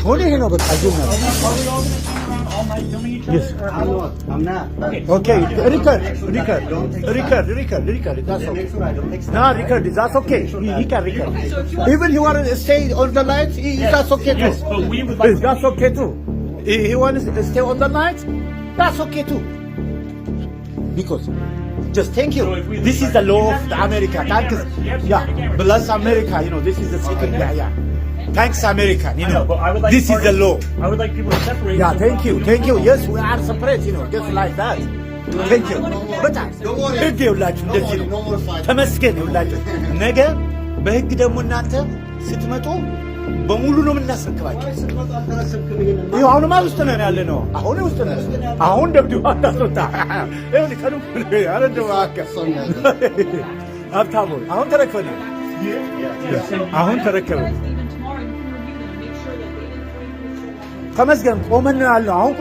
ሆነ ይሄ ነው በቃ ጁና Yes. I'm not. Okay. Record. That's okay. No, record. That's okay. He can record. Even he want to stay on the light. That's okay too. Yes, but we would like. That's okay too. He wants to stay on the light. That's okay too. Because just thank you. This is the law of America. Thanks. Yeah. Bless America. You know, this is the second. Yeah. Thanks, American. You know, but I would like this is the law. I would like people to separate. Yeah, thank you. Yes, we are separate. You know, just like that. Thank you. But ህግ ይውላችሁ እንደዚህ ነው። ተመስገን ይውላችሁ። ነገ በህግ ደግሞ እናንተ ስትመጡ በሙሉ ነው የምናስረክባችሁ። ይኸው አሁንማ ውስጥ ነን ያለ ነው። አሁን ውስጥ ነን። አሁን ደብድባ እንዳስወጣ ይኸውልህ ከዱ አረ ሀብታሙ አሁን ተረክበናል። አሁን ተረከበ። ተመስገን ቆመን ያለው አሁን